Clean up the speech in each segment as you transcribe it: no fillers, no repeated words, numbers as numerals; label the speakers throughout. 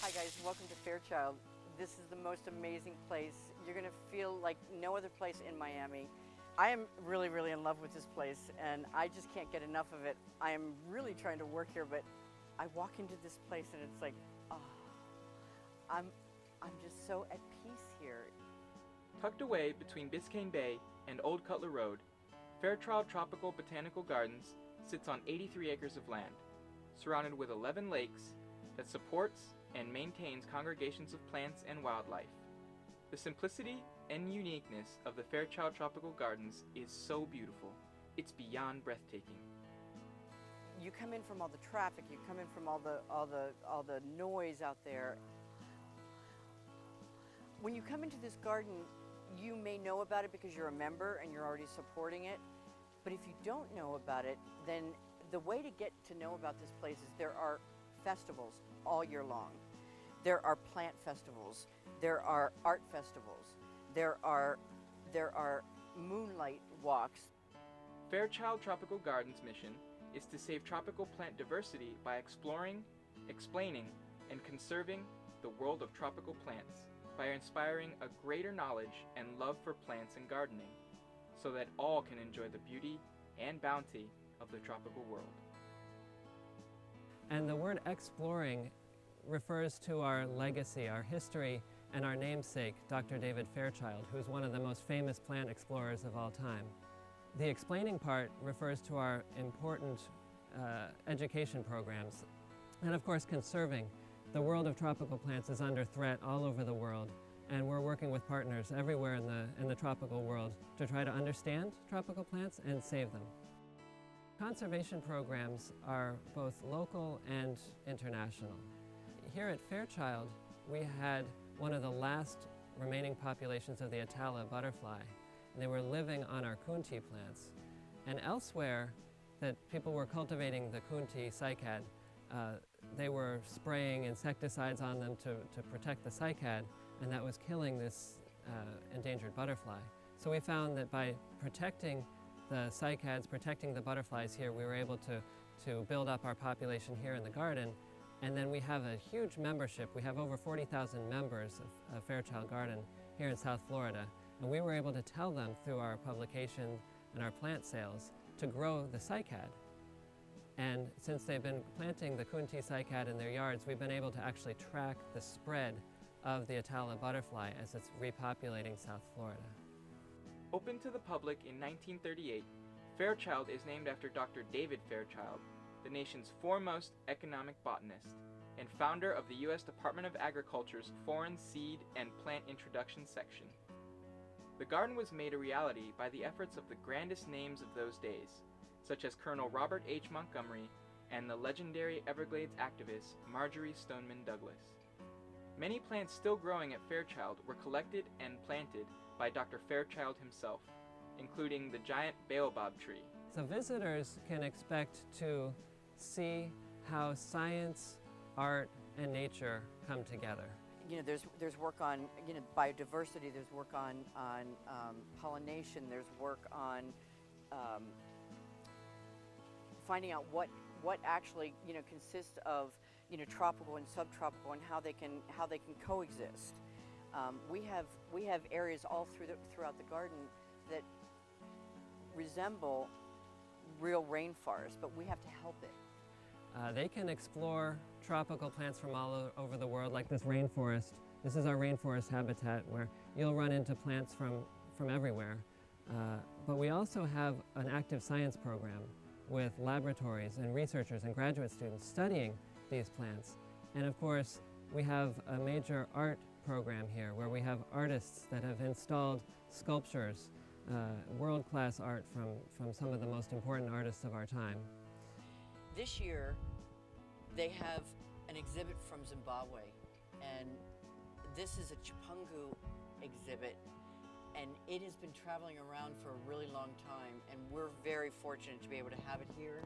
Speaker 1: Hi guys, welcome to Fairchild. This is the most amazing place. You're gonna feel like no other place in Miami. I am really in love with this place and I just can't get enough of it. I am really trying to work here, but I walk into this place and it's like, oh, I'm just so at peace here.
Speaker 2: Tucked away between Biscayne Bay and Old Cutler Road, Fairchild Tropical Botanical Gardens sits on 83 acres of land, surrounded with 11 lakes that supports and maintains congregations of plants and wildlife. The simplicity and uniqueness of the Fairchild Tropical Gardens is so beautiful. It's beyond breathtaking.
Speaker 1: You come in from all the traffic, you come in from all the noise out there. When you come into this garden, you may know about it because you're a member and you're already supporting it. But if you don't know about it, then the way to get to know about this place is there are festivals all year long. There are plant festivals, there are art festivals, there are moonlight walks.
Speaker 2: Fairchild Tropical Gardens' mission is to save tropical plant diversity by exploring, explaining, and conserving the world of tropical plants by inspiring a greater knowledge and love for plants and gardening, so that all can enjoy the beauty and bounty of the tropical world.
Speaker 3: And the word exploring refers to our legacy, our history, and our namesake, Dr. David Fairchild, who's one of the most famous plant explorers of all time. The explaining part refers to our important education programs. And of course, conserving. The world of tropical plants is under threat all over the world, and we're working with partners everywhere in the tropical world to try to understand tropical plants and save them. Conservation programs are both local and international. Here at Fairchild, we had one of the last remaining populations of the Atala butterfly, and they were living on our kunti plants. And elsewhere that people were cultivating the kunti cycad, they were spraying insecticides on them to protect the cycad, and that was killing this endangered butterfly. So we found that by protecting the cycads, protecting the butterflies here, we were able to build up our population here in the garden. And then we have a huge membership. We have over 40,000 members of Fairchild Garden here in South Florida. And we were able to tell them through our publication and our plant sales to grow the cycad. And since they've been planting the kunti cycad in their yards, we've been able to actually track the spread of the Atala butterfly as it's repopulating South Florida.
Speaker 2: Opened to the public in 1938, Fairchild is named after Dr. David Fairchild, the nation's foremost economic botanist and founder of the U.S. Department of Agriculture's Foreign Seed and Plant Introduction Section. The garden was made a reality by the efforts of the grandest names of those days, such as Colonel Robert H. Montgomery and the legendary Everglades activist Marjorie Stoneman Douglas. Many plants still growing at Fairchild were collected and planted by Dr. Fairchild himself, including the giant baobab tree.
Speaker 3: So visitors can expect to see how science, art, and nature come together.
Speaker 1: You know, there's work on biodiversity. There's work on pollination. There's work on finding out what actually consists of tropical and subtropical and how they can coexist. We have areas all throughout the garden that resemble real rainforest, but we have to help it.
Speaker 3: They can explore tropical plants from all over the world, like this rainforest. This is our rainforest habitat where you'll run into plants from everywhere. But we also have an active science program with laboratories and researchers and graduate students studying these plants. And of course, we have a major art program here where we have artists that have installed sculptures, world-class art from some of the most important artists of our time.
Speaker 1: This year, they have an exhibit from Zimbabwe, and this is a Chipungu exhibit, and it has been traveling around for a really long time, and we're very fortunate to be able to have it here.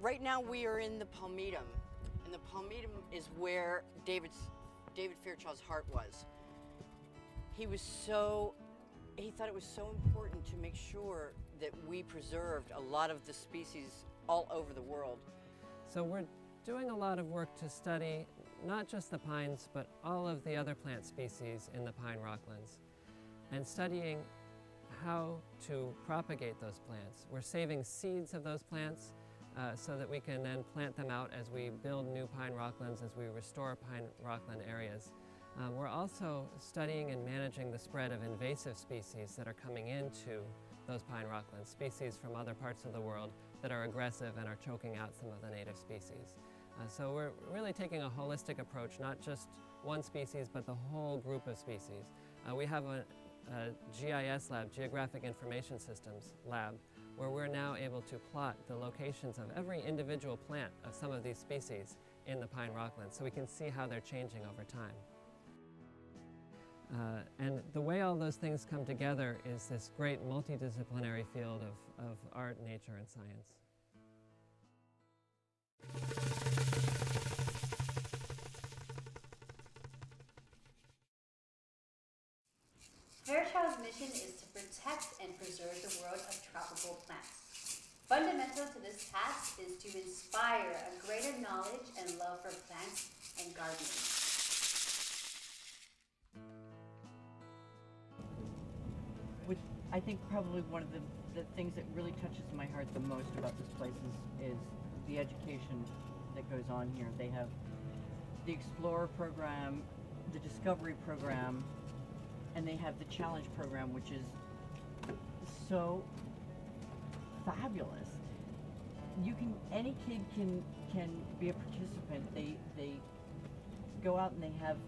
Speaker 1: Right now we are in the palmatum, and the palmatum is where David Fairchild's heart was. He thought it was so important to make sure that we preserved a lot of the species all over the world.
Speaker 3: So we're doing a lot of work to study not just the pines, but all of the other plant species in the pine rocklands, and studying how to propagate those plants. We're saving seeds of those plants so that we can then plant them out as we build new pine rocklands, as we restore pine rockland areas. We're also studying and managing the spread of invasive species that are coming into those pine rocklands, species from other parts of the world that are aggressive and are choking out some of the native species. So we're really taking a holistic approach, not just one species, but the whole group of species. We have a GIS lab, Geographic Information Systems lab, where we're now able to plot the locations of every individual plant of some of these species in the pine rocklands, so we can see how they're changing over time. And the way all those things come together is this great multidisciplinary field of art, nature, and science.
Speaker 4: Fairchild's mission is to protect and preserve the world of tropical plants. Fundamental to this task is to inspire a greater knowledge and love for plants and gardening.
Speaker 5: I think probably one of the things that really touches my heart the most about this place is the education that goes on here. They have the Explorer program, the Discovery program, and they have the Challenge program, which is so fabulous. Any kid can be a participant. They go out and they have,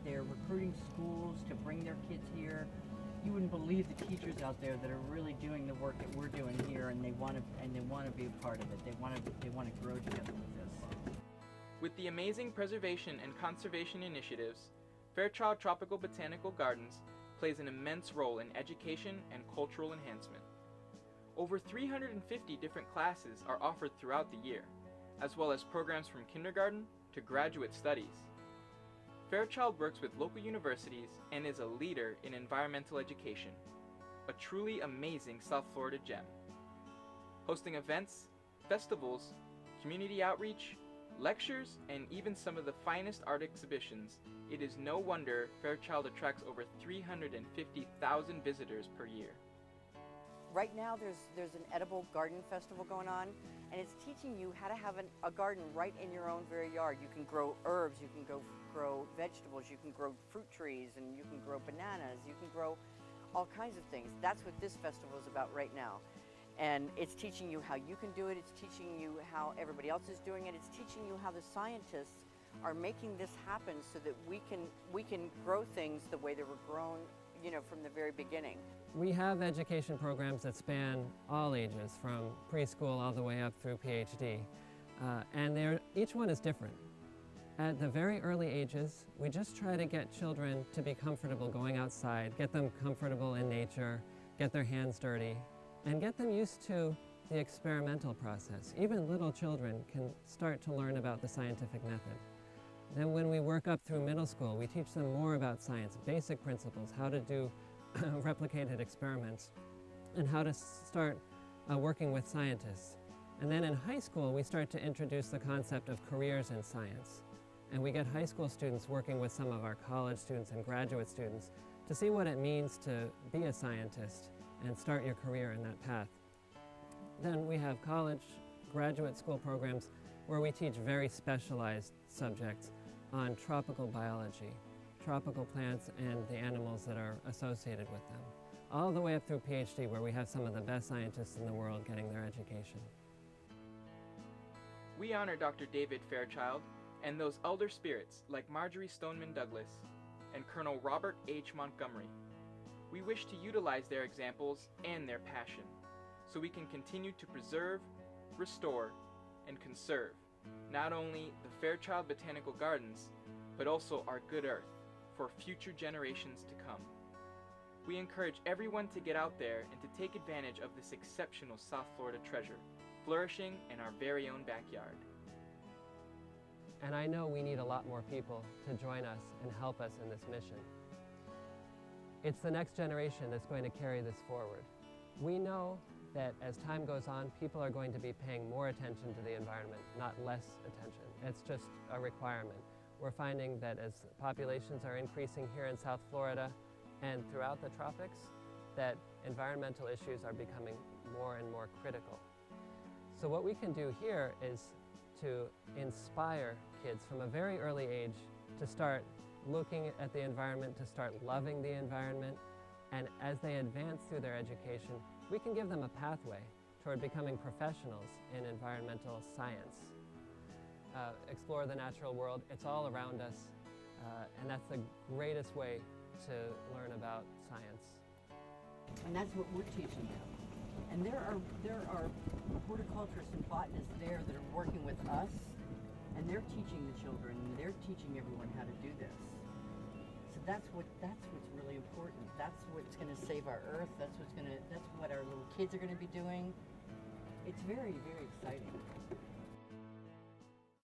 Speaker 5: they're recruiting schools to bring their kids here. You wouldn't believe the teachers out there that are really doing the work that we're doing here, and they want to be a part of it. They want to grow together with this.
Speaker 2: With the amazing preservation and conservation initiatives, Fairchild Tropical Botanical Gardens plays an immense role in education and cultural enhancement. Over 350 different classes are offered throughout the year, as well as programs from kindergarten to graduate studies. Fairchild works with local universities and is a leader in environmental education, a truly amazing South Florida gem. Hosting events, festivals, community outreach, lectures, and even some of the finest art exhibitions, it is no wonder Fairchild attracts over 350,000 visitors per year.
Speaker 1: Right now there's an edible garden festival going on, and it's teaching you how to have a garden right in your own very yard. You can grow herbs, you can grow vegetables, you can grow fruit trees, and you can grow bananas, you can grow all kinds of things. That's what this festival is about right now. And it's teaching you how you can do it, it's teaching you how everybody else is doing it, it's teaching you how the scientists are making this happen so that we can grow things the way they were grown, from the very beginning.
Speaker 3: We have education programs that span all ages, from preschool all the way up through PhD, and each one is different. At the very early ages, we just try to get children to be comfortable going outside, get them comfortable in nature, get their hands dirty, and get them used to the experimental process. Even little children can start to learn about the scientific method. Then when we work up through middle school, we teach them more about science, basic principles, how to do replicated experiments, and how to start working with scientists. And then in high school, we start to introduce the concept of careers in science. And we get high school students working with some of our college students and graduate students to see what it means to be a scientist and start your career in that path. Then we have college, graduate school programs where we teach very specialized subjects on tropical biology, tropical plants and the animals that are associated with them, all the way up through PhD, where we have some of the best scientists in the world getting their education.
Speaker 2: We honor Dr. David Fairchild and those elder spirits like Marjorie Stoneman Douglas and Colonel Robert H. Montgomery. We wish to utilize their examples and their passion so we can continue to preserve, restore, and conserve not only the Fairchild Botanical Gardens, but also our good earth for future generations to come. We encourage everyone to get out there and to take advantage of this exceptional South Florida treasure, flourishing in our very own backyard.
Speaker 3: And I know we need a lot more people to join us and help us in this mission. It's the next generation that's going to carry this forward. We know that as time goes on, people are going to be paying more attention to the environment, not less attention. It's just a requirement. We're finding that as populations are increasing here in South Florida and throughout the tropics, that environmental issues are becoming more and more critical. So what we can do here is to inspire kids from a very early age to start looking at the environment, to start loving the environment, and as they advance through their education, we can give them a pathway toward becoming professionals in environmental science. Explore the natural world, it's all around us, and that's the greatest way to learn about science.
Speaker 5: And that's what we're teaching them. And there are horticulturists and botanists there that are working with us, and they're teaching the children, and they're teaching everyone how to do this. So that's what's really important. That's what's going to save our earth. That's what our little kids are going to be doing. It's very, very exciting.